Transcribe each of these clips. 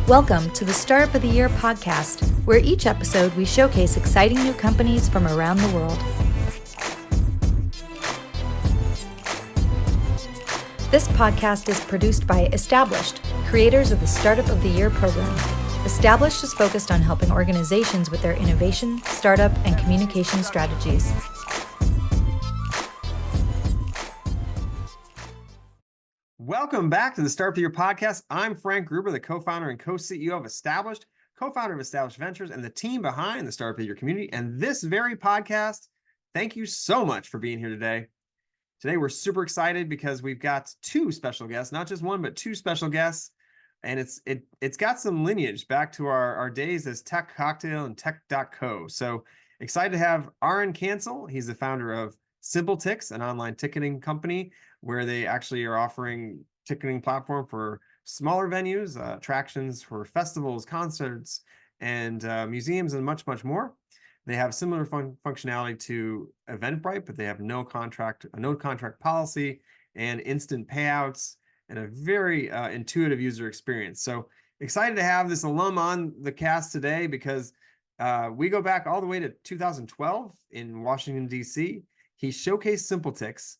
Welcome to the Startup of the Year podcast, where each episode we showcase exciting new companies from around the world. This podcast is produced by Established, creators of the Startup of the Year program. Established is focused on helping organizations with their innovation, startup, and communication strategies. Welcome back to the Startup of the Year podcast. I'm Frank Gruber, the co-founder and co-CEO of Established, co-founder of Established Ventures, and the team behind the Startup of the Year community. And this very podcast, thank you so much for being here today. Today, we're super excited because we've got two special guests, not just one, but two special guests. And it's got some lineage back to our days as Tech Cocktail and Tech.co. So excited to have Aron Kansal. He's the founder of SimpleTix, an online ticketing company where they actually are offering ticketing platform for smaller venues, attractions for festivals, concerts, and museums, and much, much more. They have similar functionality to Eventbrite, but they have no contract policy and instant payouts and a very intuitive user experience. So excited to have this alum on the cast today because we go back all the way to 2012 in Washington, D.C. He showcased SimpleTix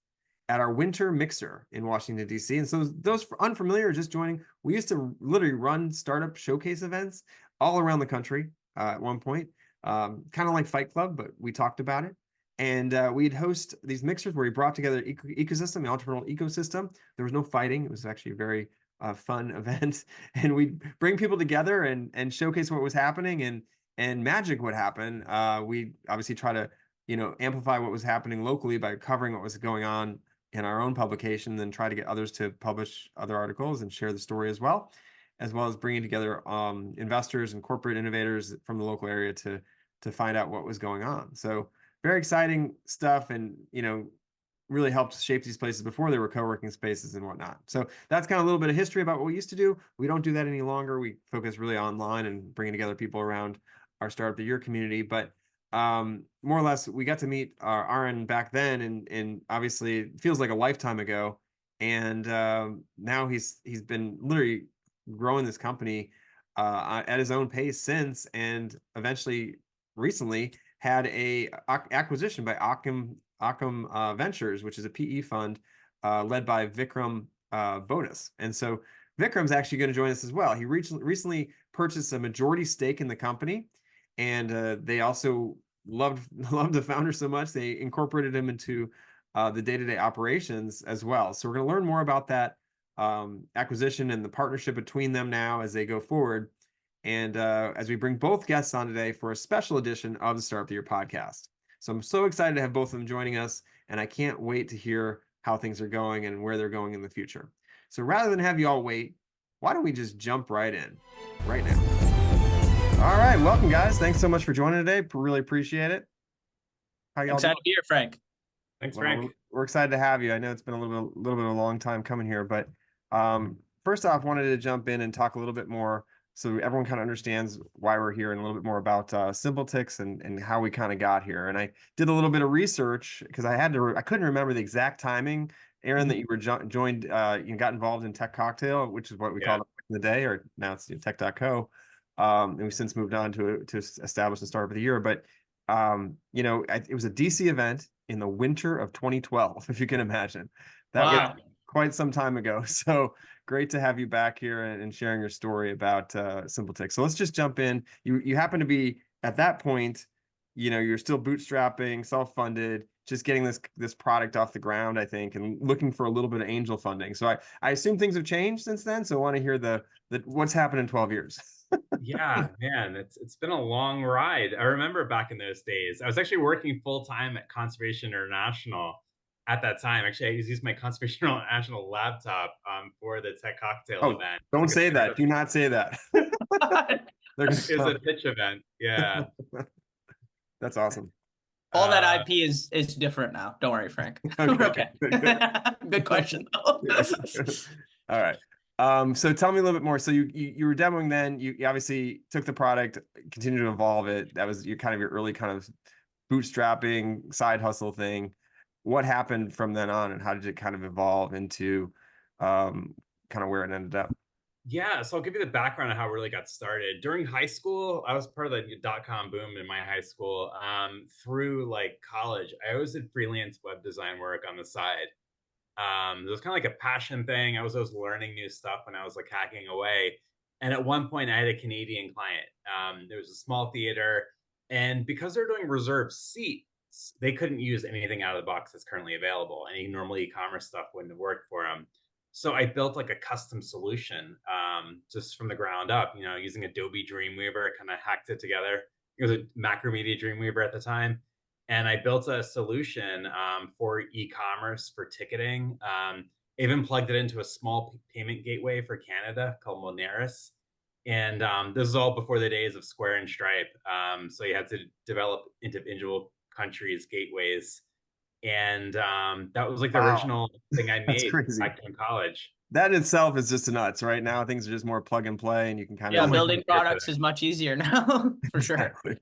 at our winter mixer in Washington, D.C. And so those unfamiliar just joining, we used to literally run startup showcase events all around the country at one point, kind of like Fight Club, but we talked about it. And we'd host these mixers where we brought together ecosystem, the entrepreneurial ecosystem. There was no fighting. It was actually a very fun event. And we'd bring people together and showcase what was happening, and magic would happen. We obviously try to amplify what was happening locally by covering what was going on in our own publication, then try to get others to publish other articles and share the story as well as bringing together investors and corporate innovators from the local area to find out what was going on. So very exciting stuff, and really helped shape these places before they were co-working spaces and whatnot. So that's kind of a little bit of history about what we used to do. We don't do that any longer. We focus really online and bringing together people around our Startup of the Year community. But more or less, we got to meet Aron back then, and obviously it feels like a lifetime ago. And now he's been literally growing this company at his own pace since, and eventually recently had a acquisition by Occom Ventures, which is a PE fund led by Vikram Bodas. And so Vikram's actually going to join us as well. He recently purchased a majority stake in the company. And they also loved the founder so much, they incorporated him into the day-to-day operations as well. So we're going to learn more about that acquisition and the partnership between them now as they go forward. And as we bring both guests on today for a special edition of the Startup of the Year podcast. So I'm so excited to have both of them joining us, and I can't wait to hear how things are going and where they're going in the future. So rather than have you all wait, why don't we just jump right in right now? All right, welcome guys. Thanks so much for joining today. Really appreciate it. How y'all excited to be here, Frank. Thanks, Frank. We're excited to have you. I know it's been a little bit of a long time coming here, but first off, wanted to jump in and talk a little bit more so everyone kind of understands why we're here and a little bit more about SimpleTix and how we kind of got here. And I did a little bit of research because I couldn't remember the exact timing, Aron, that you were joined, you got involved in Tech Cocktail, which is what we called it back in the day, or now it's Tech.co. And we've since moved on to establish the Startup of the Year. But it was a DC event in the winter of 2012, if you can imagine. That was quite some time ago. So great to have you back here and sharing your story about SimpleTix. So let's just jump in. You happen to be at that point, you're still bootstrapping, self-funded, just getting this product off the ground, I think, and looking for a little bit of angel funding. So I assume things have changed since then. So I want to hear what's happened in 12 years. Yeah, man, it's been a long ride. I remember back in those days, I was actually working full time at Conservation International at that time. Actually, I used my Conservation International laptop for the Tech Cocktail event. Don't say that. Do not say that. It was a pitch event. Yeah. That's awesome. All that IP is different now. Don't worry, Frank. Okay. Good question, though. All right. So tell me a little bit more. So you were demoing then. You obviously took the product, continued to evolve it. That was your early kind of bootstrapping side hustle thing. What happened from then on, and how did it kind of evolve into kind of where it ended up? Yeah, so I'll give you the background of how it really got started. During high school, I was part of the dot-com boom in my high school. Through like college, I always did freelance web design work on the side. It was kind of like a passion thing. I was always learning new stuff when I was like hacking away. And at one point, I had a Canadian client. There was a small theater, and because they're doing reserved seats, they couldn't use anything out of the box that's currently available. Any normal e-commerce stuff wouldn't have worked for them. So I built like a custom solution, just from the ground up. Using Adobe Dreamweaver, I kind of hacked it together. It was a Macromedia Dreamweaver at the time, and I built a solution for e-commerce for ticketing. Even plugged it into a small payment gateway for Canada called Moneris. And this is all before the days of Square and Stripe. So you had to develop individual countries' gateways. And that was like the Wow, original thing I that's made crazy. back in college. That itself is just nuts. Right now, things are just more plug and play, and you can kind Yeah, of So much building easier products today. is much easier now, for sure. exactly.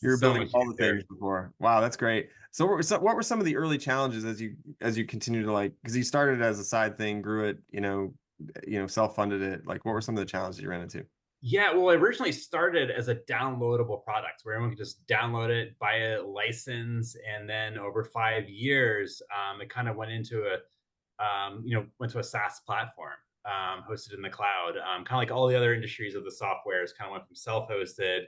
You were So building much all the easier. things before. Wow, that's great. So what were some of the early challenges as you continue to like, because you started as a side thing, grew it, self-funded it. Like, what were some of the challenges you ran into? Yeah, well, I originally started as a downloadable product where everyone could just download it, buy a license, and then over 5 years, it kind of went to a SaaS platform, hosted in the cloud. Kind of like all the other industries of the softwares, kind of went from self-hosted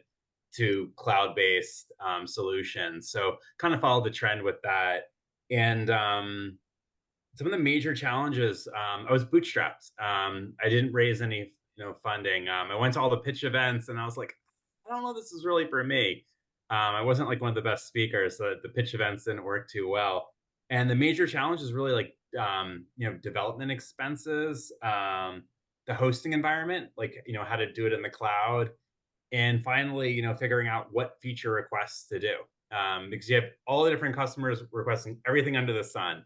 to cloud-based solutions. So kind of followed the trend with that. And some of the major challenges, I was bootstrapped. I didn't raise any funding. I went to all the pitch events and I was like, I don't know, this is really for me. I wasn't like one of the best speakers, so the pitch events didn't work too well. And the major challenge is really like development expenses, the hosting environment, like how to do it in the cloud, and finally figuring out what feature requests to do, because you have all the different customers requesting everything under the sun.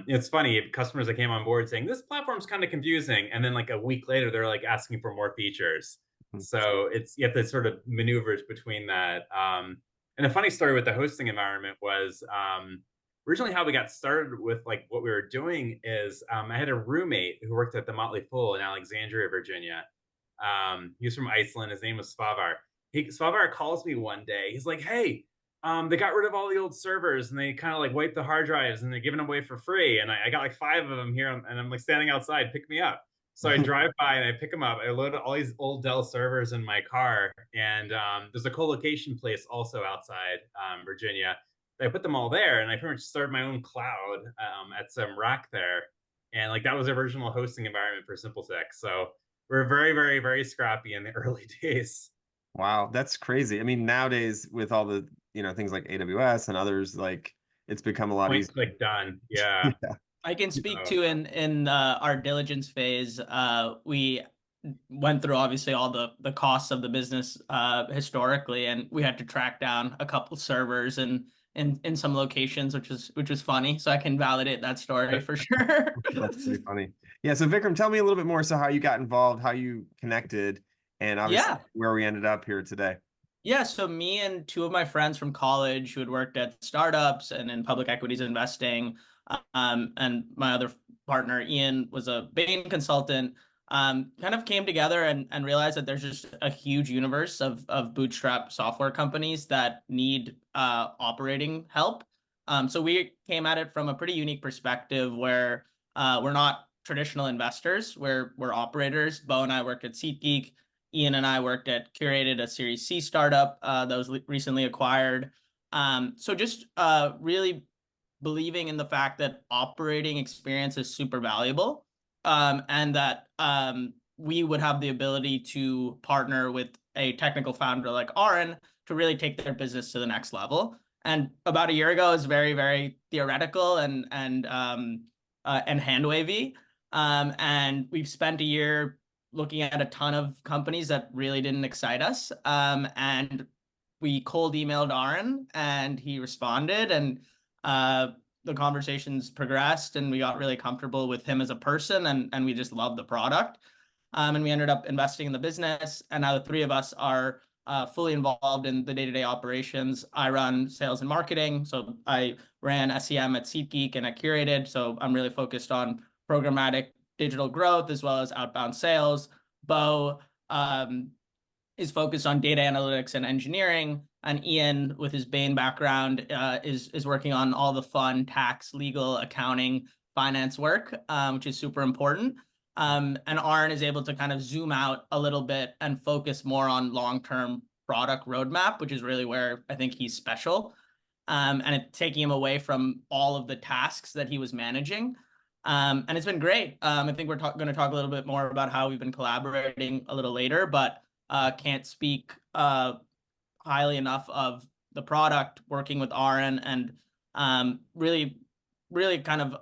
It's funny, customers that came on board saying this platform's kind of confusing, and then like a week later they're like asking for more features. So you have to sort of maneuvers between that. And a funny story with the hosting environment was, originally how we got started with like what we were doing is, I had a roommate who worked at the Motley Fool in Alexandria, Virginia. He was from Iceland. His name was Svavar calls me one day. He's like, "Hey, they got rid of all the old servers and they kind of like wiped the hard drives and they're giving them away for free. And I got like 5 of them here, and I'm like standing outside, pick me up." So I drive by and I pick them up. I load all these old Dell servers in my car, and there's a co-location place also outside Virginia. I put them all there, and I pretty much started my own cloud at some rack there, and like that was the original hosting environment for SimpleTix. So we're very, very, very scrappy in the early days. Wow, that's crazy. I mean, nowadays with all the, things like AWS and others, like it's become a lot Point easier. click done. Yeah. Yeah. I can speak So, to in our diligence phase, we went through obviously all the costs of the business historically, and we had to track down a couple servers and in some locations, which was funny. So I can validate that story for sure. That's pretty funny. Yeah. So Vikram, tell me a little bit more. So how you got involved, how you connected, and obviously Yeah. where we ended up here today. Yeah, so me and 2 of my friends from college who had worked at startups and in public equities investing, and my other partner, Ian, was a Bain consultant, kind of came together and realized that there's just a huge universe of bootstrap software companies that need operating help. So we came at it from a pretty unique perspective where we're not traditional investors, we're operators. Bo and I worked at SeatGeek. Ian and I worked at Curated, a Series C startup that was recently acquired. So just really believing in the fact that operating experience is super valuable, and that we would have the ability to partner with a technical founder like Aron to really take their business to the next level. And about a year ago, it was very, very theoretical and hand wavy. And we've spent a year looking at a ton of companies that really didn't excite us. And we cold emailed Aron and he responded, and the conversations progressed and we got really comfortable with him as a person, and we just loved the product. And we ended up investing in the business. And now the 3 of us are fully involved in the day-to-day operations. I run sales and marketing. So I ran SEM at SeatGeek and at Curated. So I'm really focused on programmatic digital growth as well as outbound sales. Bo is focused on data analytics and engineering, and Ian, with his Bain background, is working on all the fun tax, legal, accounting, finance work, which is super important. And Aron is able to kind of zoom out a little bit and focus more on long-term product roadmap, which is really where I think he's special. And taking him away from all of the tasks that he was managing. And it's been great. I think we're going to talk a little bit more about how we've been collaborating a little later, but can't speak highly enough of the product, working with Aron, and really kind of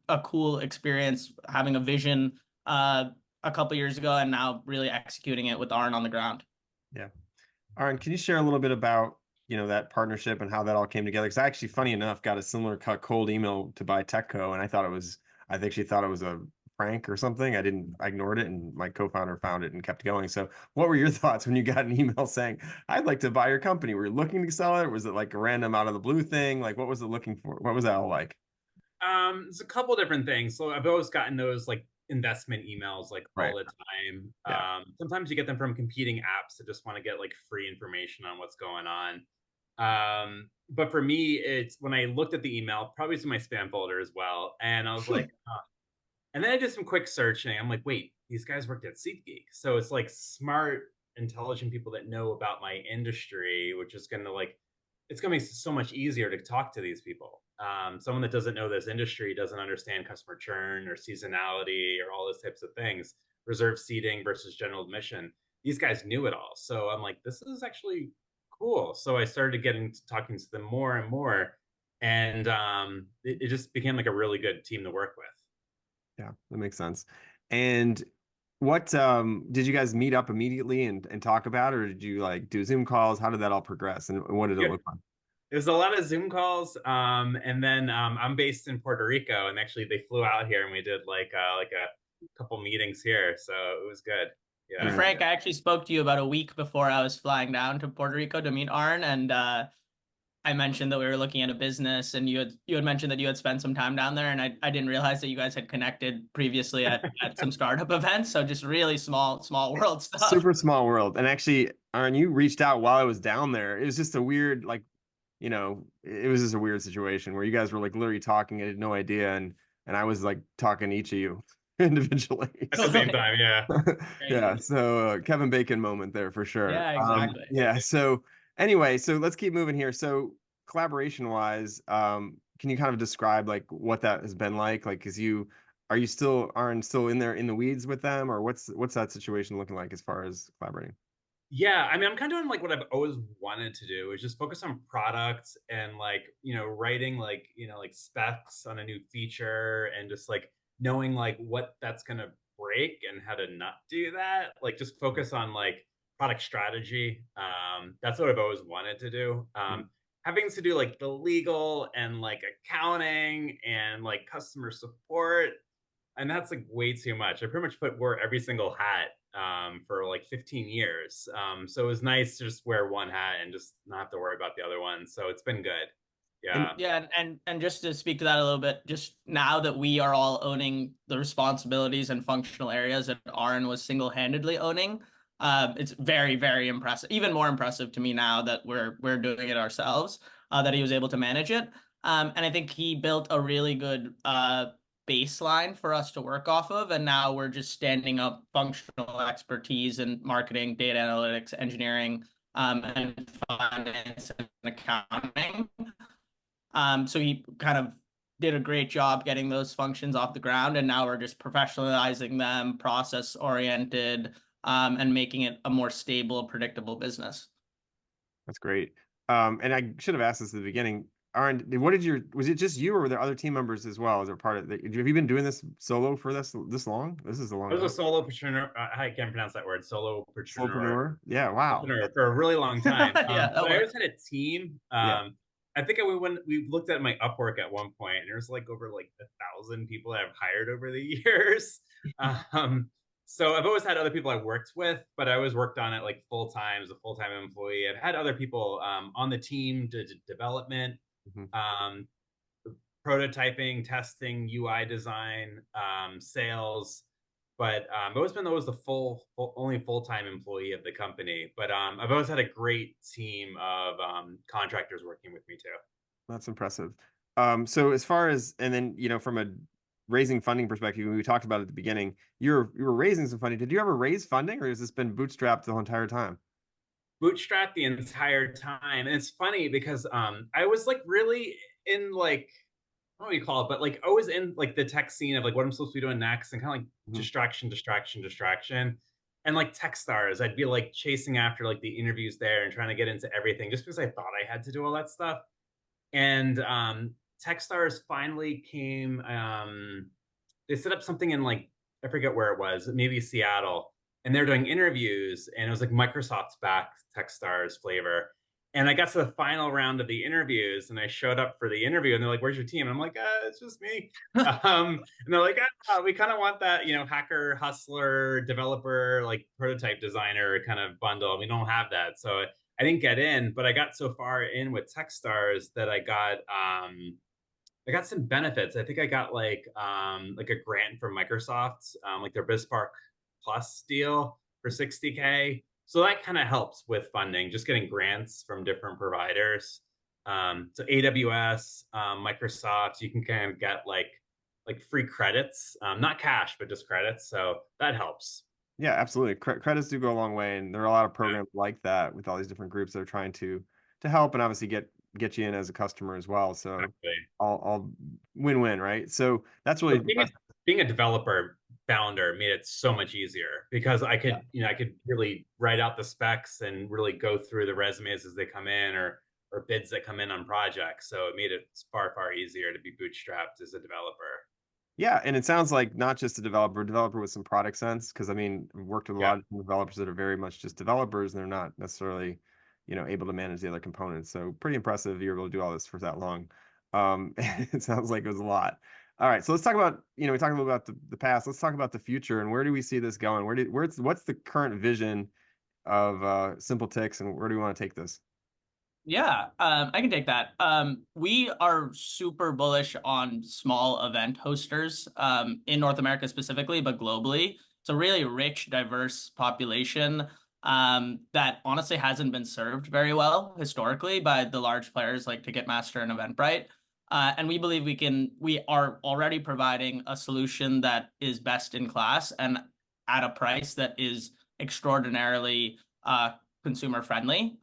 a cool experience, having a vision a couple years ago and now really executing it with Aron on the ground. Yeah. Aron, can you share a little bit about, that partnership and how that all came together? Because I actually, funny enough, got a similar cold email to buy TechCo, and I actually thought it was a prank or something. I ignored it, and my co-founder found it and kept going. So what were your thoughts when you got an email saying, I'd like to buy your company? Were you looking to sell it? Was it like a random out of the blue thing? Like, what was it looking for? What was that all like? It's a couple different things. So I've always gotten those like investment emails like Right. all the time. Yeah. Sometimes you get them from competing apps that just want to get like free information on what's going on. But for me, it's when I looked at the email, probably to my spam folder as well, and I was like, and then I did some quick searching. I'm like, wait, these guys worked at SeatGeek, so it's like smart, intelligent people that know about my industry, which is gonna like, it's gonna make it so much easier to talk to these people. Someone that doesn't know this industry, doesn't understand customer churn or seasonality or all those types of things, reserved seating versus general admission. These guys knew it all. So I'm like, this is actually cool. So I started talking to them more and more. And it just became like a really good team to work with. Yeah, that makes sense. And what did you guys meet up immediately and talk about, or did you like do Zoom calls? How did that all progress, and what did it look like? There's a lot of Zoom calls, and then I'm based in Puerto Rico, and actually they flew out here and we did like a couple meetings here, so it was good. Yeah. And Frank, I actually spoke to you about a week before I was flying down to Puerto Rico to meet Aron, and I mentioned that we were looking at a business, and you had mentioned that you had spent some time down there, and I didn't realize that you guys had connected previously at some startup events. So just really small world stuff. Super small world. And actually, Aron, you reached out while I was down there. It was just a weird, like, it was just a weird situation where you guys were like literally talking. I had no idea, and I was like talking to each of you individually. At the same time, yeah. Yeah. So Kevin Bacon moment there for sure. Yeah, exactly. Yeah. So anyway, so let's keep moving here. So collaboration wise, can you kind of describe like what that has been like? Like, Aron still in there in the weeds with them, or what's that situation looking like as far as collaborating? Yeah, I mean, I'm kind of doing like what I've always wanted to do, is just focus on products and like, writing like, like specs on a new feature and just like knowing like what that's going to break and how to not do that. Like just focus on like product strategy. That's what I've always wanted to do. Having to do like the legal and like accounting and like customer support, and that's like way too much. I pretty much wore every single hat for like 15 years. So it was nice to just wear one hat and just not have to worry about the other one. So it's been good. Yeah. And just to speak to that a little bit, just now that we are all owning the responsibilities and functional areas that Aron was single-handedly owning, it's very, very impressive. Even more impressive to me now that we're doing it ourselves, that he was able to manage it. And I think he built a really good baseline for us to work off of, and now we're just standing up functional expertise in marketing, data analytics, engineering, and finance and accounting. So he kind of did a great job getting those functions off the ground, and now we're just professionalizing them, process oriented, and making it a more stable, predictable business. That's great. And I should have asked this at the beginning. Aron, was it just you, or were there other team members as well as a part of it? Have you been doing this solo for this long? This is a long I was time. a solopreneur. I can't pronounce that word. Solopreneur. Yeah. Wow. For a really long time. Yeah, but I always had a team. Yeah. I think when we looked at my Upwork at one point, and there's like over like 1,000 people that I've hired over the years. So I've always had other people I worked with, but I always worked on it like full time as a full-time employee. I've had other people on the team to development. prototyping, testing, UI design, sales. But I've always been the only full-time employee of the company. But I've always had a great team of contractors working with me too. That's impressive. So as far as, and then, from a raising funding perspective, we talked about it at the beginning, you were raising some funding. Did you ever raise funding, or has this been bootstrapped the whole entire time? Bootstrapped the entire time. And it's funny because I was like really in like, what do you call it, but like always in like the tech scene of like what I'm supposed to be doing next, and kind of like distraction. And like Techstars, I'd be like chasing after like the interviews there and trying to get into everything just because I thought I had to do all that stuff. And Techstars finally came. They set up something in like, I forget where it was, maybe Seattle, and they're doing interviews, and it was like Microsoft's back Techstars flavor. And I got to the final round of the interviews, and I showed up for the interview, and they're like, "Where's your team?" And I'm like, "It's just me." And they're like, "We kind of want that, hacker, hustler, developer, like prototype designer kind of bundle. We don't have that." So I didn't get in, but I got so far in with Techstars that I got some benefits. I think I got like a grant from Microsoft, like their BizSpark Plus deal for 60K. So that kind of helps with funding, just getting grants from different providers. So AWS, Microsoft, you can kind of get like free credits, not cash, but just credits. So that helps. Yeah, absolutely. Credits do go a long way, and there are a lot of programs like that with all these different groups that are trying to help and obviously get you in as a customer as well. So Exactly. all win-win, right? So that's really being a developer founder made it so much easier because I could, I could really write out the specs and really go through the resumes as they come in, or bids that come in on projects. So it made it far easier to be bootstrapped as a developer. Yeah, and it sounds like not just a developer with some product sense, because I mean, I've worked with a lot of developers that are very much just developers, and they're not necessarily, able to manage the other components. So pretty impressive you're able to do all this for that long. It sounds like it was a lot. All right, so let's talk about, we talked a little about the past. Let's talk about the future, and where do we see this going? What's the current vision of SimpleTix, and where do we want to take this? Yeah, I can take that. We are super bullish on small event hosters in North America specifically, but globally. It's a really rich, diverse population that honestly hasn't been served very well historically by the large players like Ticketmaster and Eventbrite. And we believe we are already providing a solution that is best in class and at a price that is extraordinarily consumer friendly.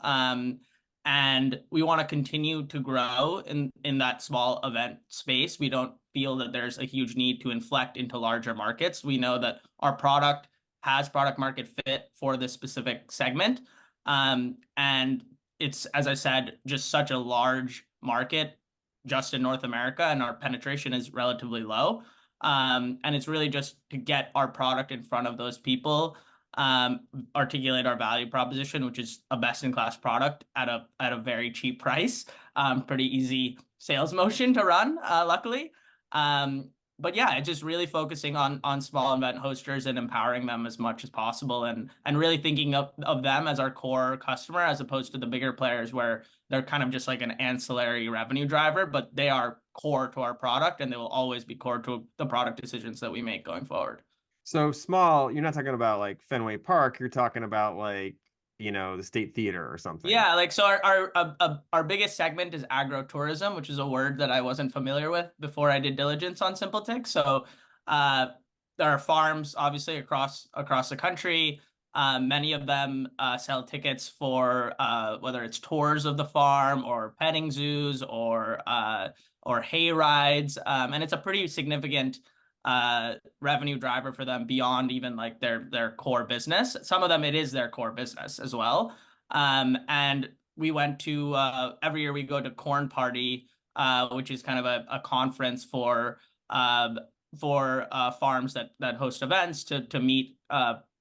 And we want to continue to grow in that small event space. We don't feel that there's a huge need to inflect into larger markets. We know that our product has product market fit for this specific segment. And it's, as I said, just such a large market just in North America, and our penetration is relatively low. And it's really just to get our product in front of those people, articulate our value proposition, which is a best-in-class product at a very cheap price. Pretty easy sales motion to run, luckily. But yeah, it's just really focusing on small event hosters and empowering them as much as possible, and really thinking of them as our core customer as opposed to the bigger players where they're kind of just like an ancillary revenue driver, but they are core to our product and they will always be core to the product decisions that we make going forward. So small, you're not talking about like Fenway Park, you're talking about like, the State Theater or something. Yeah, like so our biggest segment is agro-tourism, which is a word that I wasn't familiar with before I did diligence on SimpleTix. So there are farms obviously across the country. Many of them sell tickets for whether it's tours of the farm or petting zoos or hay rides. And it's a pretty significant revenue driver for them beyond even like their core business. Some of them, it is their core business as well. And we went to every year we go to Corn Party, which is kind of a conference for farms that host events to meet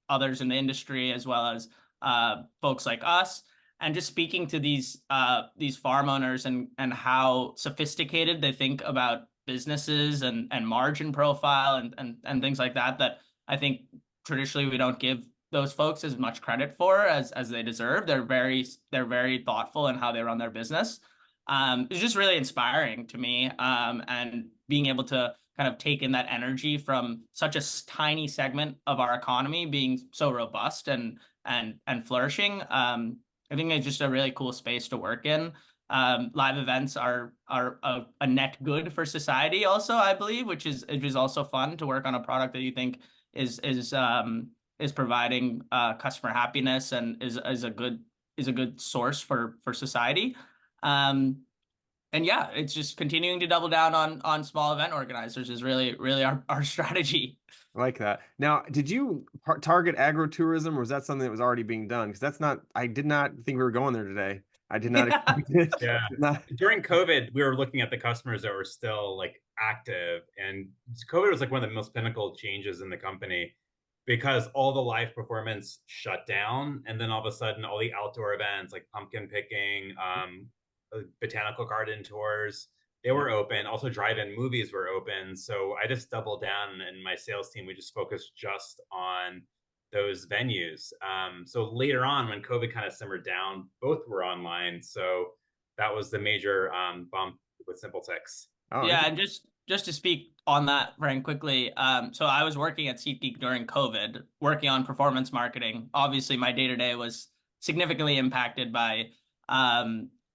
others in the industry as well as folks like us. And just speaking to these farm owners and how sophisticated they think about businesses and margin profile and things like that I think traditionally we don't give those folks as much credit for as they deserve. They're very thoughtful in how they run their business. It's just really inspiring to me. And being able to kind of take in that energy from such a tiny segment of our economy being so robust and flourishing. I think it's just a really cool space to work in. Live events are a net good for society also, I believe, which is also fun to work on a product that you think is providing customer happiness and is a good source for society. Um, and yeah, it's just continuing to double down on small event organizers is really our strategy. I like that. Now, did you target agritourism, or was that something that was already being done? Because that's not, I did not think we were going there today. I did not Yeah. expect it. Yeah. Did not. During COVID, we were looking at the customers that were still like active, and COVID was like one of the most pinnacle changes in the company because all the live performance shut down, and then all of a sudden, all the outdoor events like pumpkin picking, botanical garden tours, they were open. Also, drive-in movies were open. So I just doubled down, and my sales team, we just focused just on those venues. So later on, when COVID kind of simmered down, both were online. So that was the major bump with SimpleTix. Oh, Yeah, and just to speak on that, Frank, quickly. So I was working at SeatGeek during COVID, working on performance marketing. Obviously, my day-to-day was significantly impacted by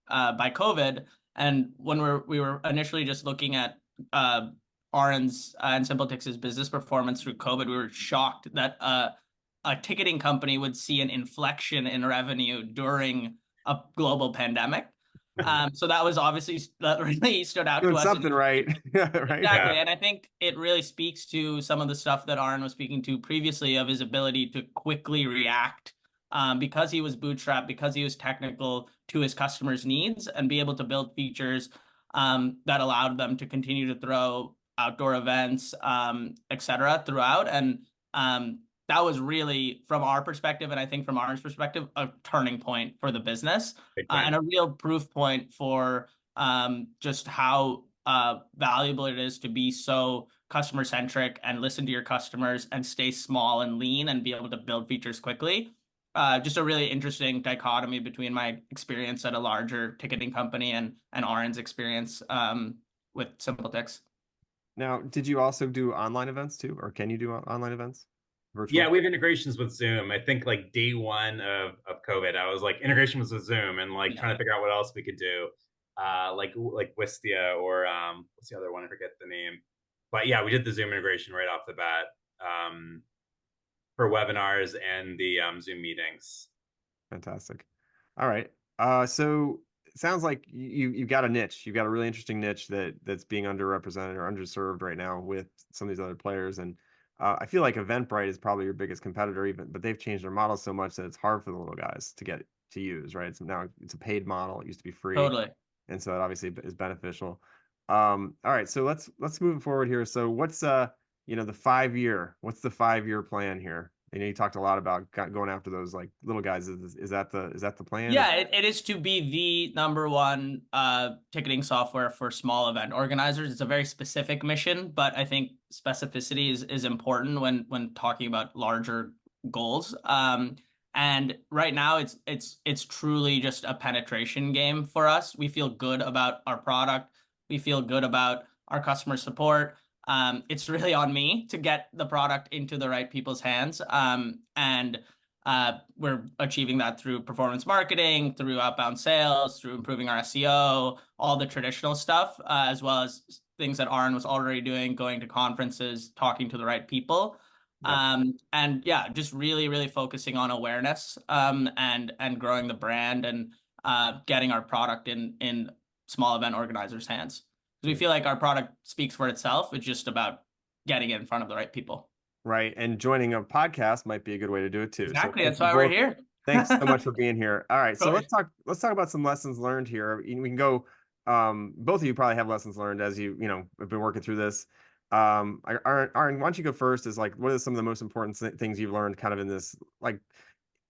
COVID. And when we were initially just looking at Aron's and SimpleTix's business performance through COVID, we were shocked that a ticketing company would see an inflection in revenue during a global pandemic. So that was obviously, that really stood out doing to us. something right. Right. Exactly. Yeah. And I think it really speaks to some of the stuff that Aron was speaking to previously of his ability to quickly react, because he was bootstrapped, because he was technical, to his customers' needs, and be able to build features that allowed them to continue to throw outdoor events, et cetera, throughout. And that was really, from our perspective, and I think from Aron's perspective, a turning point for the business, Big time. and a real proof point for just how valuable it is to be so customer centric and listen to your customers and stay small and lean and be able to build features quickly. Just a really interesting dichotomy between my experience at a larger ticketing company and Aron's experience with SimpleTix. Now, did you also do online events too, or can you do online events? Virtual? Yeah, we have integrations with Zoom. I think like day one of COVID, I was like integration was with Zoom and like trying to figure out what else we could do. Like Wistia or what's the other one? I forget the name. But yeah, we did the Zoom integration right off the bat for webinars and the Zoom meetings. Fantastic. All right. So it sounds like you've got a niche. You've got a really interesting niche that's being underrepresented or underserved right now with some of these other players. And I feel like Eventbrite is probably your biggest competitor, but they've changed their model so much that it's hard for the little guys to get to use, right? So now it's a paid model. It used to be free. Totally. And so it obviously is beneficial. All right, so let's move forward here. So what's the 5-year plan here? I know you talked a lot about going after those like little guys. Is that the plan? Yeah, it is to be the number one ticketing software for small event organizers. It's a very specific mission, but I think specificity is important when talking about larger goals. And right now it's truly just a penetration game for us. We feel good about our product. We feel good about our customer support. It's really on me to get the product into the right people's hands. And we're achieving that through performance marketing, through outbound sales, through improving our SEO, all the traditional stuff, as well as things that Aron was already doing, going to conferences, talking to the right people. Yep. And yeah, just really focusing on awareness, and growing the brand and getting our product in small event organizers' hands. Because we feel like our product speaks for itself. It's just about getting it in front of the right people. Right. And joining a podcast might be a good way to do it too. Exactly. So That's why we're here. thanks so much for being here. All right. So Totally. let's talk about some lessons learned here. We can go, both of you probably have lessons learned as have been working through this. Aaron, why don't you go first? Is like, what are some of the most important things you've learned kind of in this, like,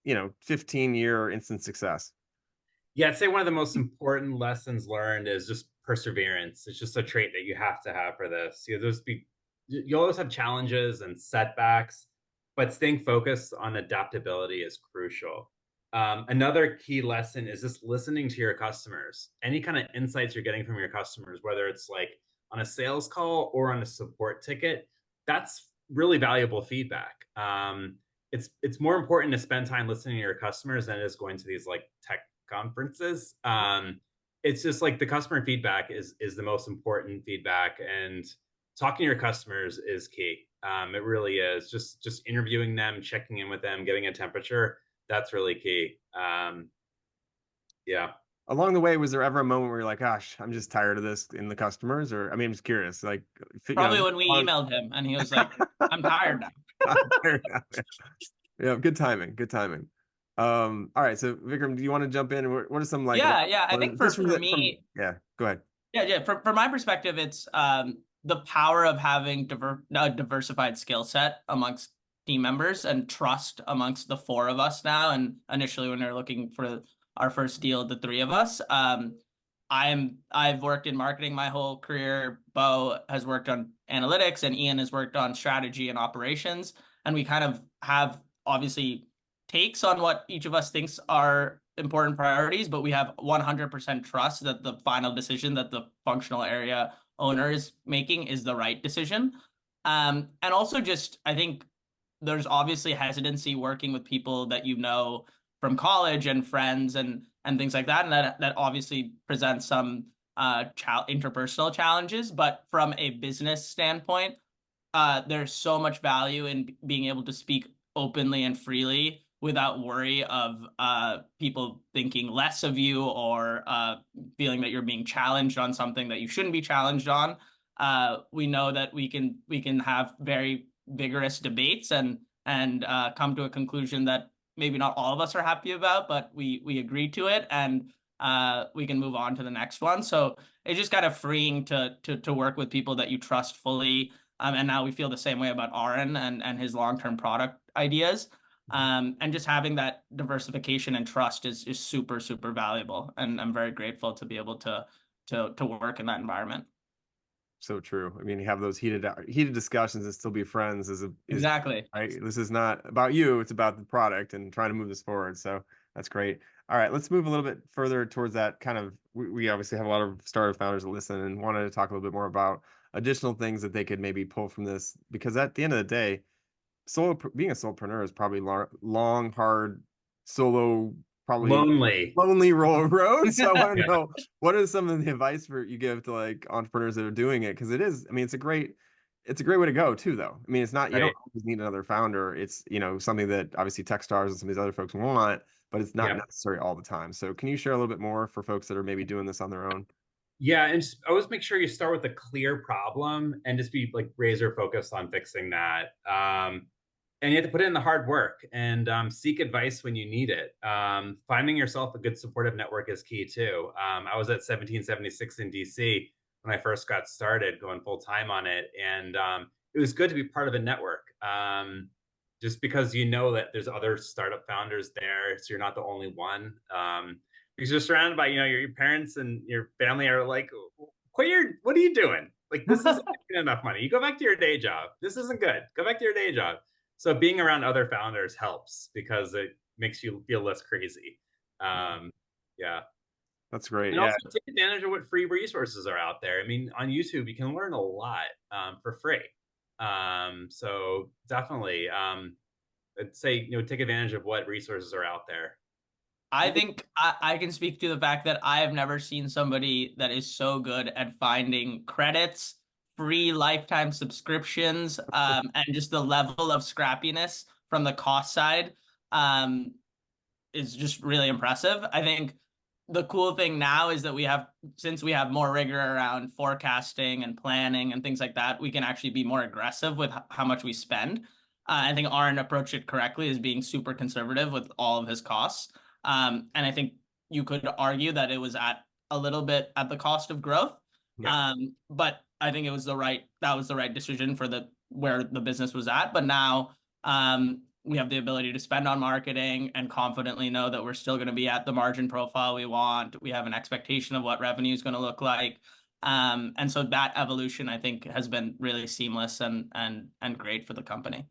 15-year instant success? Yeah, I'd say one of the most important lessons learned is just perseverance. It's just a trait that you have to have for this. You'll always have challenges and setbacks, but staying focused on adaptability is crucial. Another key lesson is just listening to your customers. Any kind of insights you're getting from your customers, whether it's like on a sales call or on a support ticket, that's really valuable feedback. It's more important to spend time listening to your customers than it is going to these like tech conferences. It's just like the customer feedback is the most important feedback, and talking to your customers is key. It really is. Just interviewing them, checking in with them, getting a temperature. That's really key. Yeah. Along the way, was there ever a moment where you're like, gosh, I'm just tired of this in the customers? Or, I mean, I'm just curious, like, Probably when we emailed him and he was like, I'm tired now. Yeah, good timing. Good timing. All right. So Vikram, do you want to jump in? What are some like Yeah. I think for me, yeah, go ahead. Yeah. From my perspective, it's the power of having a diversified skill set amongst team members and trust amongst the four of us now. And initially, when we were looking for our first deal, the three of us, I've worked in marketing my whole career. Bo has worked on analytics, and Ian has worked on strategy and operations. And we kind of have obviously takes on what each of us thinks are important priorities, but we have 100% trust that the final decision that the functional area owner is making is the right decision. And also just, I think there's obviously hesitancy working with people that you know from college and friends and things like that. And that obviously presents some interpersonal challenges. But from a business standpoint, there's so much value in being able to speak openly and freely without worry of people thinking less of you or feeling that you're being challenged on something that you shouldn't be challenged on. We know that we can have very vigorous debates and come to a conclusion that maybe not all of us are happy about, but we agree to it, and we can move on to the next one. So it's just kind of freeing to work with people that you trust fully. And now we feel the same way about Aron and his long-term product ideas. And just having that diversification and trust is super, super valuable. And I'm very grateful to be able to work in that environment. So true. I mean, you have those heated discussions and still be friends Exactly. right. This is not about you. It's about the product and trying to move this forward. So that's great. All right, let's move a little bit further towards that kind of, we obviously have a lot of startup founders that listen and wanted to talk a little bit more about additional things that they could maybe pull from this, because at the end of the day, being a solopreneur is probably long, hard, solo, probably lonely road. So I want to know, what is some of the advice you give to like entrepreneurs that are doing it? Because it is, I mean, it's a great way to go too, though. I mean, it's not, you don't always need another founder. It's, something that obviously Techstars and some of these other folks want, but it's not necessary all the time. So can you share a little bit more for folks that are maybe doing this on their own? Yeah, and just always make sure you start with a clear problem and just be like razor focused on fixing that. And you have to put in the hard work and seek advice when you need it. Finding yourself a good supportive network is key too. I was at 1776 in DC when I first got started, going full time on it, and it was good to be part of a network. Just because you know that there's other startup founders there, so you're not the only one. Because you're surrounded by, your parents and your family are like, what are you doing? Like, this isn't making enough money. You go back to your day job. This isn't good. Go back to your day job. So being around other founders helps because it makes you feel less crazy. Yeah. That's great. And also take advantage of what free resources are out there. I mean, on YouTube, you can learn a lot for free. So definitely, I'd say, take advantage of what resources are out there. I think I can speak to the fact that I have never seen somebody that is so good at finding credits, free lifetime subscriptions, and just the level of scrappiness from the cost side is just really impressive. I think the cool thing now is that since we have more rigor around forecasting and planning and things like that, we can actually be more aggressive with how much we spend. I think Aron approached it correctly, as being super conservative with all of his costs. And I think you could argue that it was a little bit at the cost of growth. Yeah. But I think that was the right decision for where the business was at. But now we have the ability to spend on marketing and confidently know that we're still going to be at the margin profile we want. We have an expectation of what revenue is going to look like. And so that evolution, I think, has been really seamless and great for the company.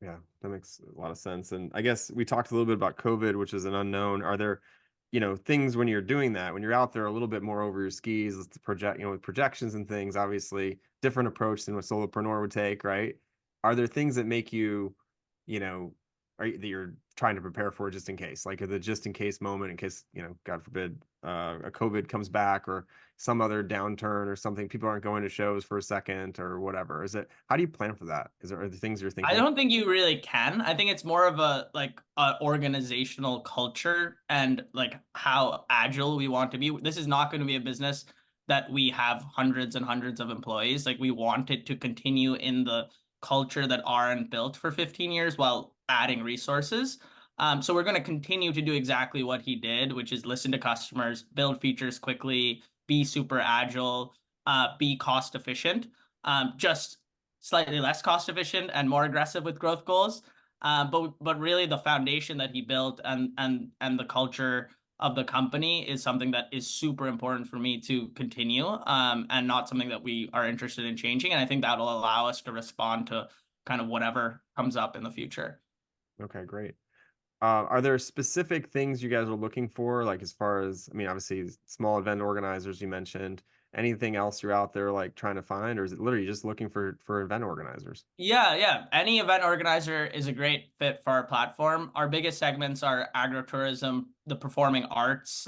Yeah, that makes a lot of sense. And I guess we talked a little bit about COVID, which is an unknown. Are there, things when you're doing that, when you're out there a little bit more over your skis, let's project, with projections and things, obviously different approach than what solopreneur would take, right? Are there things that make you, you know, that you're trying to prepare for just in case, like the just in case moment, in case, God forbid, a COVID comes back or some other downturn or something, people aren't going to shows for a second or whatever. How do you plan for that? Are the things you're I thinking? don't think you really can. I think it's more of a organizational culture and like how agile we want to be. This is not going to be a business that we have hundreds and hundreds of employees. Like we want it to continue in the culture that Aron built for 15 years while adding resources. So we're going to continue to do exactly what he did, which is listen to customers, build features quickly, be super agile, be cost efficient. Just slightly less cost efficient and more aggressive with growth goals. But really the foundation that he built and the culture of the company is something that is super important for me to continue, and not something that we are interested in changing. And I think that'll allow us to respond to kind of whatever comes up in the future. Okay, great. Are there specific things you guys are looking for, like as far as, I mean, obviously small event organizers you mentioned, anything else you're out there like trying to find, or is it literally just looking for event organizers? Yeah. Any event organizer is a great fit for our platform. Our biggest segments are agritourism, the performing arts,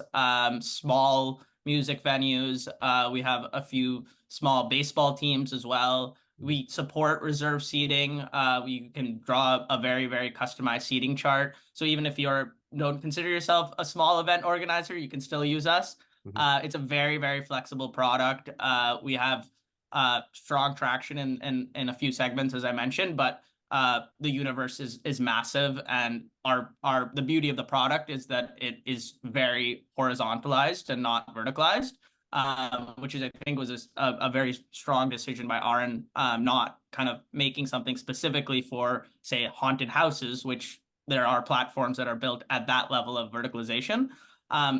small music venues. We have a few small baseball teams as well. We support reserve seating. We can draw a very, very customized seating chart. So even if you don't consider yourself a small event organizer, you can still use us. Mhm. It's a very, very flexible product. We have strong traction in a few segments, as I mentioned, but the universe is massive, and the beauty of the product is that it is very horizontalized and not verticalized, which is I think was a very strong decision by Aron, not kind of making something specifically for say haunted houses, which there are platforms that are built at that level of verticalization.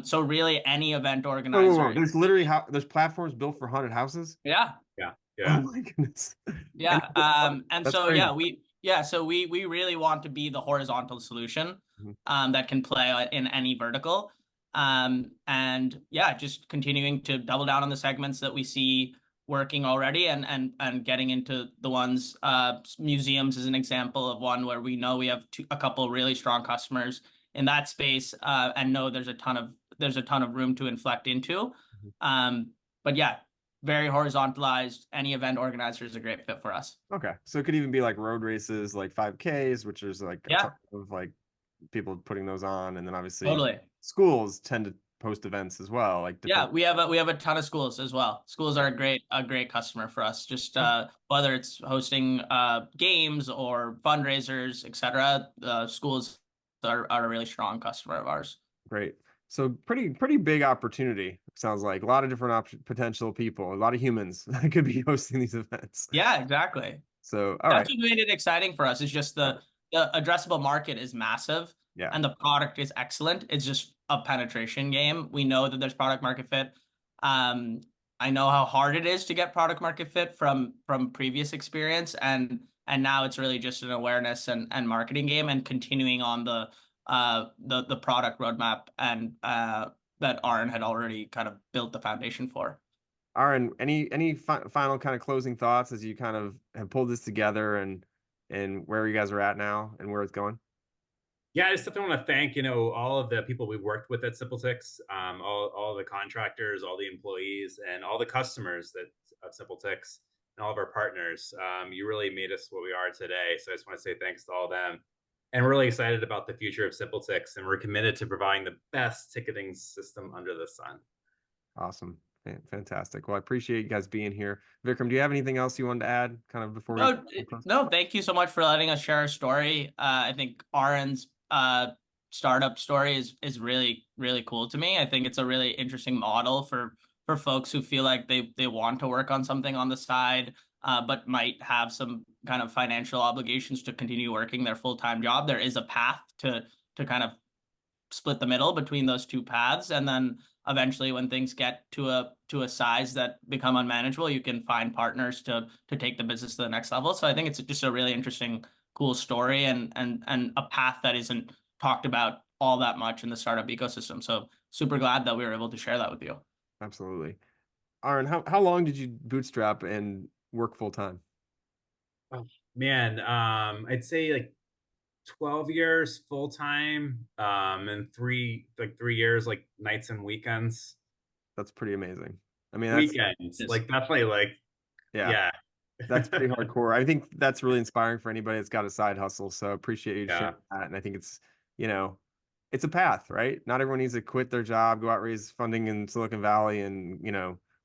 So really any event Whoa. organizer, There's literally there's platforms built for haunted houses. yeah. Yeah, Oh yeah. my goodness. And Yeah. And that's so crazy. we really want to be the horizontal solution Mhm. that can play in any vertical. And yeah, just continuing to double down on the segments that we see working already, and getting into the ones, museums is an example of one where we know we have a couple really strong customers in that space, and know there's a ton of room to inflect into. Mhm. But yeah, very horizontalized. Any event organizer is a great fit for us. Okay, so it could even be like road races, like 5Ks, which is like a ton Yeah, of like people putting those on, and then obviously totally. schools tend to post events as well, like Yeah, different. we have a ton of schools as well. Schools are Okay. a great customer for us. Just Oh, whether it's hosting games or fundraisers, etc. Schools are a really strong customer of ours. great. So pretty big opportunity. Sounds like a lot of different potential people, a lot of humans that could be hosting these events. Yeah, exactly. So all That's right, what made it exciting for us. Is just yeah, the addressable market is massive yeah. and the product is excellent. It's just a penetration game. We know that there's product market fit. Um, I know how hard it is to get product market fit from previous experience, and now it's really just an awareness and marketing game, and continuing on the product roadmap and that Aron had already kind of built the foundation for. Aaron, any final kind of closing thoughts as you kind of have pulled this together and where you guys are at now and where it's going? Yeah, I just definitely want to thank, all of the people we've worked with at SimpleTix, all the contractors, all the employees, and all the customers of SimpleTix, and all of our partners. You really made us what we are today. So I just want to say thanks to all of them. And we're really excited about the future of SimpleTix, and we're committed to providing the best ticketing system under the sun. Awesome. Fantastic. Well, I appreciate you guys being here. Vikram, do you have anything else you wanted to add kind of before we No, close? no, thank you so much for letting us share our story. I think Aron's startup story is really, really cool to me. I think it's a really interesting model for folks who feel like they want to work on something on the side, but might have some kind of financial obligations to continue working their full-time job. There is a path to kind of split the middle between those two paths, and then eventually when things get to a size that become unmanageable, you can find partners to take the business to the next level. So I think it's just a really interesting cool story and a path that isn't talked about all that much in the startup ecosystem. So super glad that we were able to share that with you. Absolutely. Aron, how long did you bootstrap and work full time? Oh, man, I'd say like 12 years full time, and 3 years like nights and weekends. That's pretty amazing. I mean, Weekends, Yes. like definitely like yeah, yeah. that's pretty hardcore. I think that's really inspiring for anybody that's got a side hustle. So appreciate you Yeah. sharing that. And I think it's, it's a path, right? Not everyone needs to quit their job, go out, raise funding in Silicon Valley and,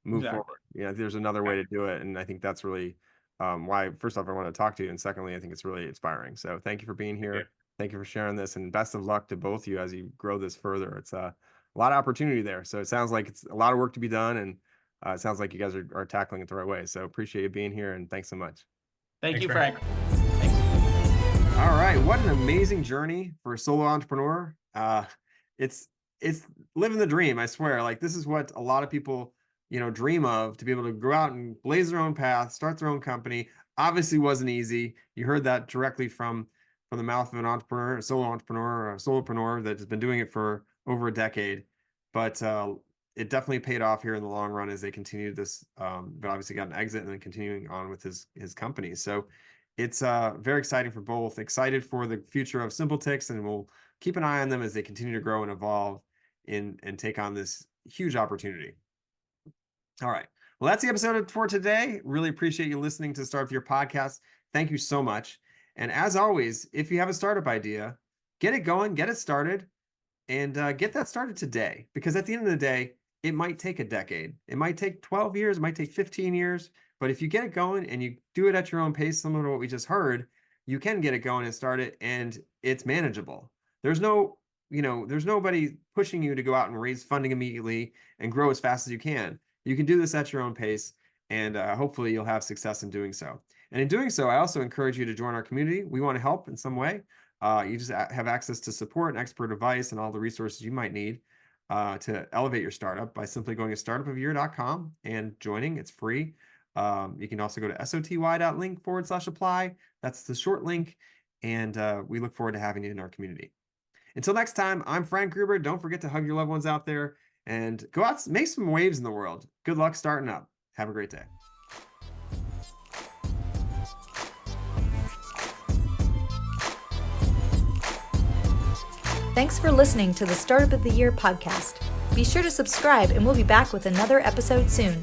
move Exactly. forward. There's another way to do it. And I think that's really why, first off, I want to talk to you. And secondly, I think it's really inspiring. So thank you for being Thank you. here. Thank you for sharing this, and best of luck to both of you as you grow this further. It's a lot of opportunity there. So it sounds like it's a lot of work to be done. And it sounds like you guys are tackling it the right way. So appreciate you being here, and thanks so much. Thank Thanks, you, Frank. Frank. All right, what an amazing journey for a solo entrepreneur. It's living the dream, I swear. Like, this is what a lot of people, dream of, to be able to go out and blaze their own path, start their own company. Obviously wasn't easy. You heard that directly from the mouth of an entrepreneur, a solo entrepreneur, or a solopreneur that has been doing it for over a decade. But it definitely paid off here in the long run as they continued this, but obviously got an exit and then continuing on with his company. So it's very exciting for both. Excited for the future of SimpleTix, and we'll keep an eye on them as they continue to grow and evolve and take on this huge opportunity. All right. Well, that's the episode for today. Really appreciate you listening to Start With Your Podcast. Thank you so much. And as always, if you have a startup idea, get it going, get it started, and get that started today. Because at the end of the day, it might take a decade. It might take 12 years. It might take 15 years. But if you get it going and you do it at your own pace, similar to what we just heard, you can get it going and start it, and it's manageable. There's nobody pushing you to go out and raise funding immediately and grow as fast as you can. You can do this at your own pace, and hopefully you'll have success in doing so. And in doing so, I also encourage you to join our community. We want to help in some way. You just have access to support and expert advice and all the resources you might need to elevate your startup by simply going to startupofyear.com and joining. It's free. You can also go to soty.link/apply. That's the short link. And we look forward to having you in our community. Until next time, I'm Frank Gruber. Don't forget to hug your loved ones out there and go out, make some waves in the world. Good luck starting up. Have a great day. Thanks for listening to the Startup of the Year podcast. Be sure to subscribe, and we'll be back with another episode soon.